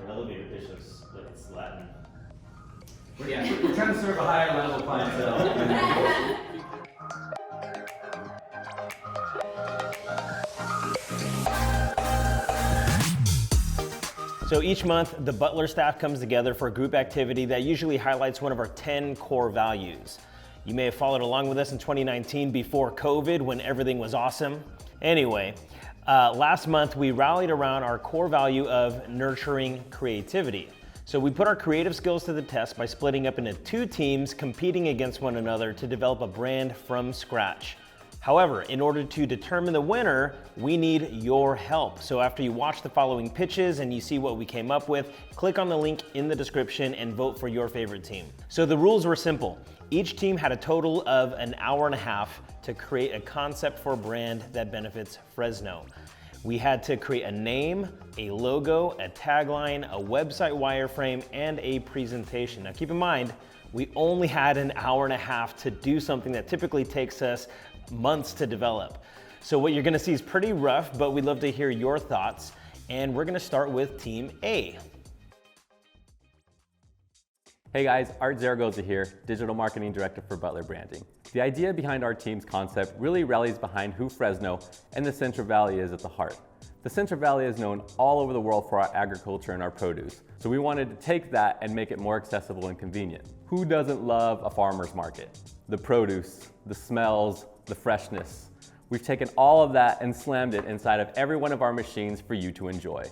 An elevator pitch looks like it's Latin. We're trying to serve a higher level clientele. So each month, the Butler staff comes together for a group activity that usually highlights one of our 10 core values. You may have followed along with us in 2019 before COVID when everything was awesome. Anyway, last month we rallied around our core value of nurturing creativity. So we put our creative skills to the test by splitting up into 2 teams competing against one another to develop a brand from scratch. However, in order to determine the winner, we need your help. So after you watch the following pitches and you see what we came up with, click on the link in the description and vote for your favorite team. So the rules were simple. Each team had a total of an hour and a half to create a concept for a brand that benefits FRESNO. We had to create a name, a logo, a tagline, a website wireframe, and a presentation. Now keep in mind, we only had an hour and a half to do something that typically takes us months to develop. So what you're gonna see is pretty rough, but we'd love to hear your thoughts. And we're gonna start with Team A. Hey guys, Art Zaragoza here, Digital Marketing Director for Butler Branding. The idea behind our team's concept really rallies behind who FRESNO and the Central Valley is at the heart. The Central Valley is known all over the world for our agriculture and our produce. So we wanted to take that and make it more accessible and convenient. Who doesn't love a farmer's market? The produce, the smells, the freshness. We've taken all of that and slammed it inside of every one of our machines for you to enjoy.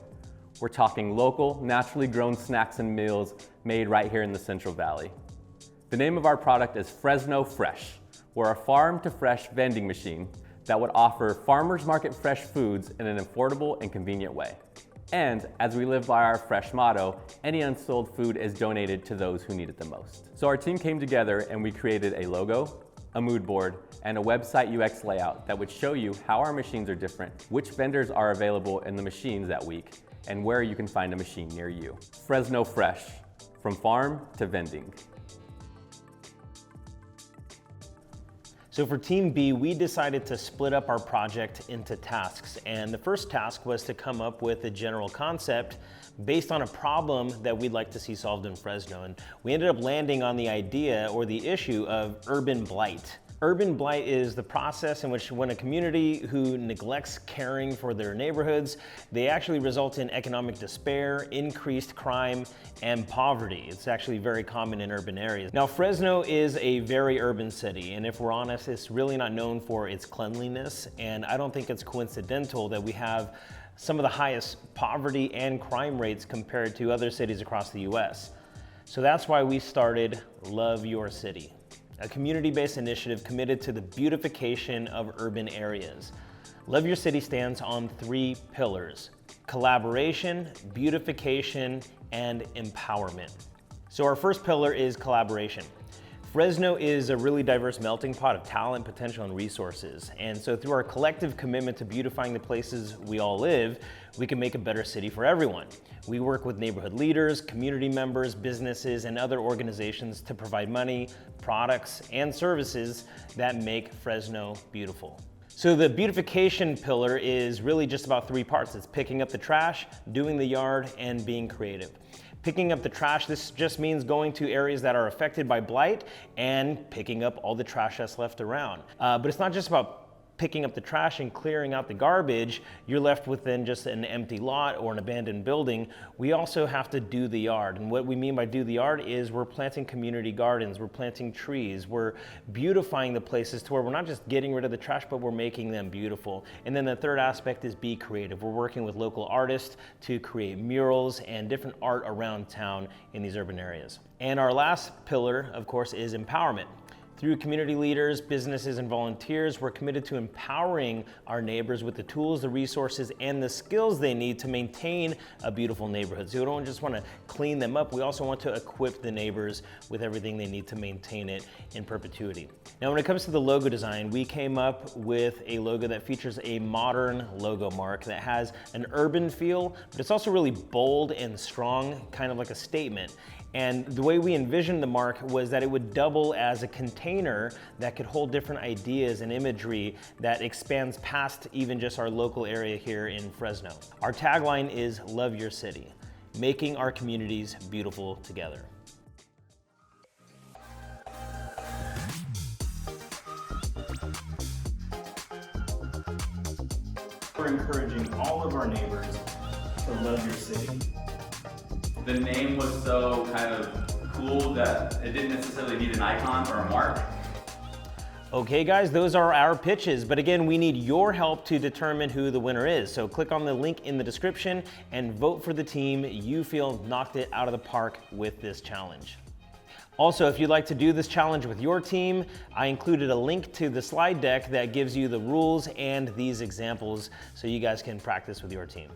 We're talking local, naturally grown snacks and meals made right here in the Central Valley. The name of our product is FRESNO Fresh. We're a farm-to-fresh vending machine that would offer farmers market fresh foods in an affordable and convenient way. And as we live by our fresh motto, any unsold food is donated to those who need it the most. So our team came together and we created a logo, a mood board, and a website UX layout that would show you how our machines are different, which vendors are available in the machines that week, and where you can find a machine near you. FRESNO Fresh, from farm to vending. So for Team B, we decided to split up our project into tasks. And the first task was to come up with a general concept based on a problem that we'd like to see solved in FRESNO. And we ended up landing on the idea or the issue of urban blight. Urban blight is the process in which when a community who neglects caring for their neighborhoods, they actually result in economic despair, increased crime, and poverty. It's actually very common in urban areas. Now, Fresno is a very urban city, and if we're honest, it's really not known for its cleanliness, and I don't think it's coincidental that we have some of the highest poverty and crime rates compared to other cities across the US. So that's why we started Love Your City, a community-based initiative committed to the beautification of urban areas. Love Your City stands on 3 pillars: collaboration, beautification, and empowerment. So our first pillar is collaboration. FRESNO is a really diverse melting pot of talent, potential, and resources. And so through our collective commitment to beautifying the places we all live, we can make a better city for everyone. We work with neighborhood leaders, community members, businesses, and other organizations to provide money, products, and services that make Fresno beautiful. So the beautification pillar is really just about 3 parts. It's picking up the trash, doing the yard, and being creative. Picking up the trash, this just means going to areas that are affected by blight and picking up all the trash that's left around. But it's not just about picking up the trash and clearing out the garbage. You're left with then just an empty lot or an abandoned building. We also have to do the yard. And what we mean by do the yard is we're planting community gardens, we're planting trees, we're beautifying the places to where we're not just getting rid of the trash, but we're making them beautiful. And then the third aspect is be creative. We're working with local artists to create murals and different art around town in these urban areas. And our last pillar, of course, is empowerment. Through community leaders, businesses, and volunteers, we're committed to empowering our neighbors with the tools, the resources, and the skills they need to maintain a beautiful neighborhood. So we don't just want to clean them up, we also want to equip the neighbors with everything they need to maintain it in perpetuity. Now, when it comes to the logo design, we came up with a logo that features a modern logo mark that has an urban feel, but it's also really bold and strong, kind of like a statement. And the way we envisioned the mark was that it would double as a container that could hold different ideas and imagery that expands past even just our local area here in Fresno. Our tagline is Love Your City. making our communities beautiful together. We're encouraging all of our neighbors to love your city. The name was so kind of cool that it didn't necessarily need an icon or a mark. Okay guys, those are our pitches, but again, we need your help to determine who the winner is. So click on the link in the description and vote for the team you feel knocked it out of the park with this challenge. Also, if you'd like to do this challenge with your team, I included a link to the slide deck that gives you the rules and these examples so you guys can practice with your team.